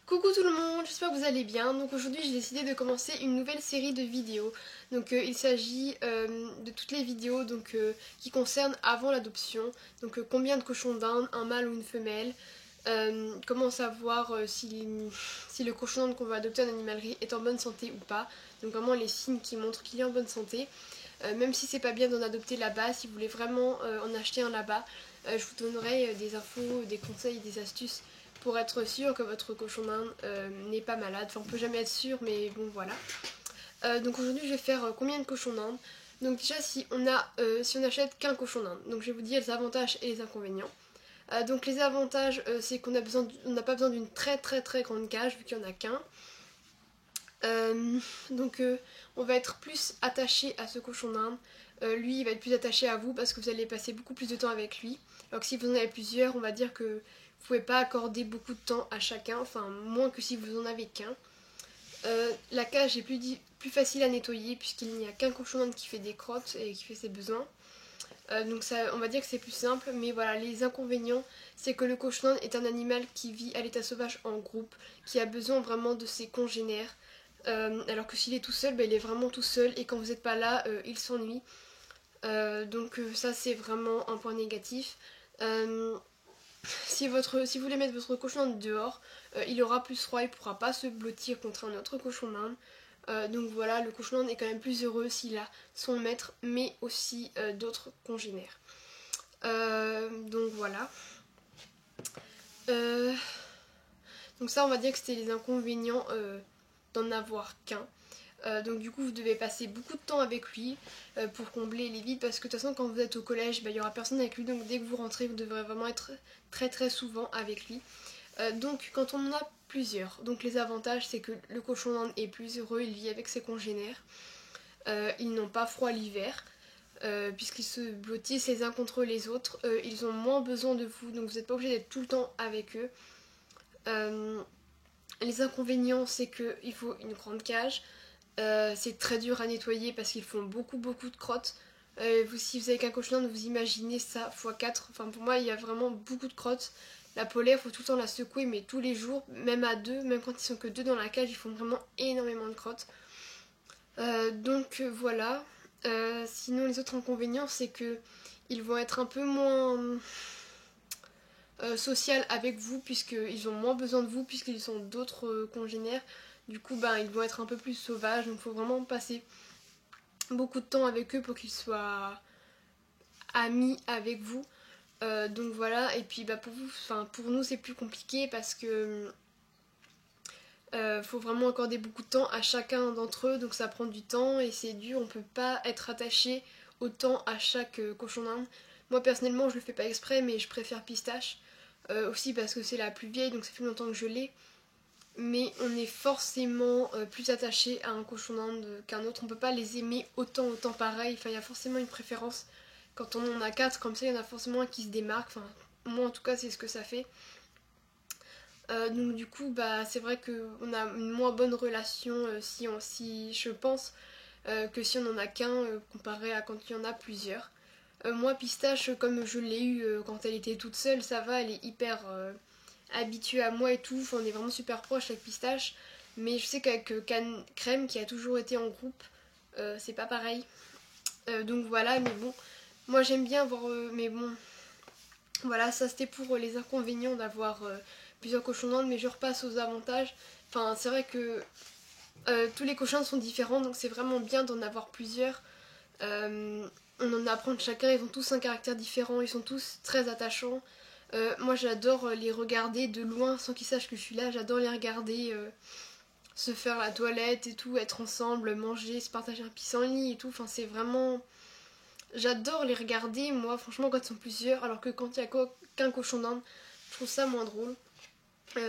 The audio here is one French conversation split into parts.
Coucou tout le monde, j'espère que vous allez bien. Donc aujourd'hui j'ai décidé de commencer une nouvelle série de vidéos. Donc il s'agit de toutes les vidéos qui concernent avant l'adoption. Donc combien de cochons d'Inde, un mâle ou une femelle. Comment savoir si le cochon d'Inde qu'on va adopter en animalerie est en bonne santé ou pas. Donc vraiment les signes qui montrent qu'il est en bonne santé. Même si c'est pas bien d'en adopter là-bas, si vous voulez vraiment en acheter un là-bas, je vous donnerai des infos, des conseils, des astuces pour être sûr que votre cochon d'Inde n'est pas malade. Enfin, on peut jamais être sûr, mais bon, voilà. Donc aujourd'hui, je vais faire combien de cochons d'Inde. Donc déjà, si on achète qu'un cochon d'Inde, donc je vais vous dire les avantages et les inconvénients. Donc les avantages, c'est qu'on n'a pas besoin d'une très très très grande cage, vu qu'il n'y en a qu'un. Donc on va être plus attaché à ce cochon d'Inde. Lui, il va être plus attaché à vous parce que vous allez passer beaucoup plus de temps avec lui. Alors que si vous en avez plusieurs, on va dire que vous pouvez pas accorder beaucoup de temps à chacun, enfin moins que si vous en avez qu'un. La cage est plus facile à nettoyer puisqu'il n'y a qu'un cochon d'Inde qui fait des crottes et qui fait ses besoins. Donc ça, on va dire que c'est plus simple, mais voilà, les inconvénients, c'est que le cochon d'Inde est un animal qui vit à l'état sauvage en groupe, qui a besoin vraiment de ses congénères. Alors que s'il est tout seul, il est vraiment tout seul et quand vous n'êtes pas là, il s'ennuie. Donc ça c'est vraiment un point négatif. Si vous voulez mettre votre cochon d'Inde dehors, il aura plus froid, il ne pourra pas se blottir contre un autre cochon d'Inde. Donc voilà, le cochon d'Inde est quand même plus heureux s'il a son maître, mais aussi d'autres congénères. Donc voilà. Euh, donc ça, on va dire que c'était les inconvénients d'en avoir qu'un. Donc du coup vous devez passer beaucoup de temps avec lui pour combler les vides parce que de toute façon quand vous êtes au collège il n'y aura personne avec lui, donc dès que vous rentrez vous devrez vraiment être très très souvent avec lui. Donc quand on en a plusieurs, donc les avantages c'est que le cochon d'Inde est plus heureux, il vit avec ses congénères, ils n'ont pas froid l'hiver. Puisqu'ils se blottissent les uns contre les autres, ils ont moins besoin de vous, donc vous n'êtes pas obligé d'être tout le temps avec eux. Les inconvénients c'est qu'il faut une grande cage. C'est très dur à nettoyer parce qu'ils font beaucoup de crottes. Si vous avez qu'un cochon d'Inde, vous imaginez ça x4. Enfin pour moi il y a vraiment beaucoup de crottes. La polaire, il faut tout le temps la secouer, mais tous les jours, même à deux, même quand ils sont que deux dans la cage, ils font vraiment énormément de crottes. Donc voilà. Sinon les autres inconvénients c'est que ils vont être un peu moins social avec vous puisqu'ils ont moins besoin de vous puisqu'ils ont d'autres congénères. Du coup ils vont être un peu plus sauvages, donc il faut vraiment passer beaucoup de temps avec eux pour qu'ils soient amis avec vous. Donc voilà, et puis pour vous, pour nous c'est plus compliqué parce que faut vraiment accorder beaucoup de temps à chacun d'entre eux, donc ça prend du temps et c'est dur, on peut pas être attaché autant à chaque cochon d'Inde. Moi personnellement je le fais pas exprès mais je préfère Pistache, aussi parce que c'est la plus vieille donc ça fait longtemps que je l'ai. Mais on est forcément plus attaché à un cochon d'Inde qu'un autre. On peut pas les aimer autant pareil. Enfin, il y a forcément une préférence. Quand on en a quatre, comme ça, il y en a forcément un qui se démarque. Enfin, moi en tout cas, c'est ce que ça fait. Donc du coup, c'est vrai qu'on a une moins bonne relation si je pense que si on en a qu'un comparé à quand il y en a plusieurs. Moi, Pistache, comme je l'ai eu quand elle était toute seule, ça va, elle est hyper habituée à moi et tout. Enfin, on est vraiment super proches avec Pistache. Mais je sais qu'avec Crème, qui a toujours été en groupe, c'est pas pareil. Donc voilà, mais bon, moi j'aime bien avoir. Mais bon, voilà, ça c'était pour les inconvénients d'avoir plusieurs cochons d'Inde, mais je repasse aux avantages. Enfin, c'est vrai que tous les cochons sont différents, donc c'est vraiment bien d'en avoir plusieurs. On en apprend de chacun, ils ont tous un caractère différent, ils sont tous très attachants. Moi j'adore les regarder de loin sans qu'ils sachent que je suis là, j'adore les regarder se faire la toilette et tout, être ensemble, manger, se partager un pissenlit et tout. Enfin c'est vraiment... J'adore les regarder moi franchement quand ils sont plusieurs, alors que quand il n'y a qu'un cochon d'Inde, je trouve ça moins drôle.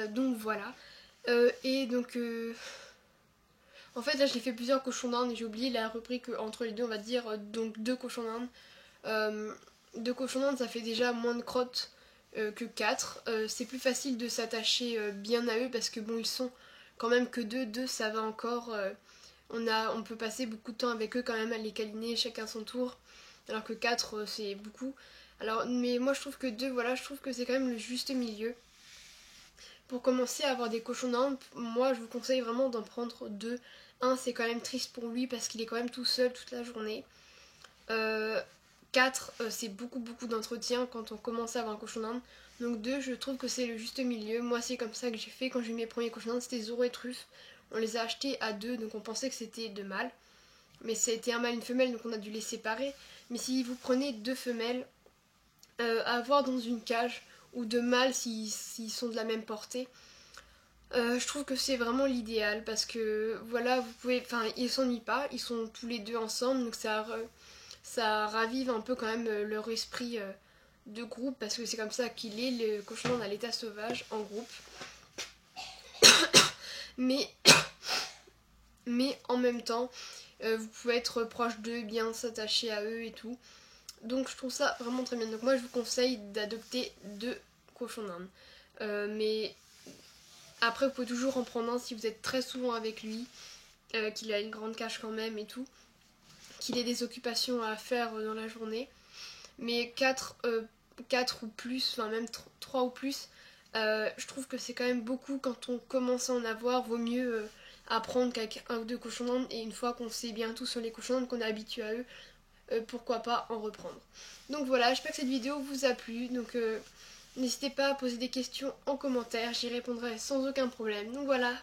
Donc voilà. Et donc en fait là j'ai fait plusieurs cochons d'Inde et j'ai oublié la rubrique entre les deux, on va dire donc deux cochons d'Inde. Deux cochons d'Inde ça fait déjà moins de crottes que 4. C'est plus facile de s'attacher bien à eux parce que bon ils sont quand même que deux ça va encore. On peut passer beaucoup de temps avec eux quand même à les câliner chacun son tour. Alors que 4 c'est beaucoup. Alors mais moi je trouve que 2 voilà, je trouve que c'est quand même le juste milieu. Pour commencer à avoir des cochons d'Inde, moi je vous conseille vraiment d'en prendre 2. Un, c'est quand même triste pour lui parce qu'il est quand même tout seul toute la journée. 4, c'est beaucoup d'entretien quand on commence à avoir un cochon d'Inde. Donc 2, je trouve que c'est le juste milieu. Moi c'est comme ça que j'ai fait quand j'ai eu mes premiers cochons d'Inde, c'était Zoro et Truffe. On les a achetés à 2, donc on pensait que c'était 2 mâles. Mais c'était un mâle et une femelle, donc on a dû les séparer. Mais si vous prenez 2 femelles, à avoir dans une cage, ou 2 mâles s'ils sont de la même portée, je trouve que c'est vraiment l'idéal parce que voilà, vous pouvez, enfin, ils s'ennuient pas, ils sont tous les deux ensemble, donc ça ravive un peu quand même leur esprit de groupe parce que c'est comme ça qu'il est, le cochon d'Inde à l'état sauvage en groupe. Mais, mais en même temps, vous pouvez être proche d'eux, bien s'attacher à eux et tout. Donc je trouve ça vraiment très bien. Donc moi je vous conseille d'adopter 2 cochons d'Inde. Mais après vous pouvez toujours en prendre un si vous êtes très souvent avec lui, qu'il a une grande cage quand même et tout, qu'il ait des occupations à faire dans la journée. Mais 4 ou plus, enfin même 3 ou plus, je trouve que c'est quand même beaucoup quand on commence à en avoir. Vaut mieux apprendre qu'avec 1 ou 2 cochons d'Inde, et une fois qu'on sait bien tout sur les cochons d'Inde, qu'on est habitué à eux, pourquoi pas en reprendre. Donc voilà, j'espère que cette vidéo vous a plu. Donc n'hésitez pas à poser des questions en commentaire, j'y répondrai sans aucun problème. Donc voilà.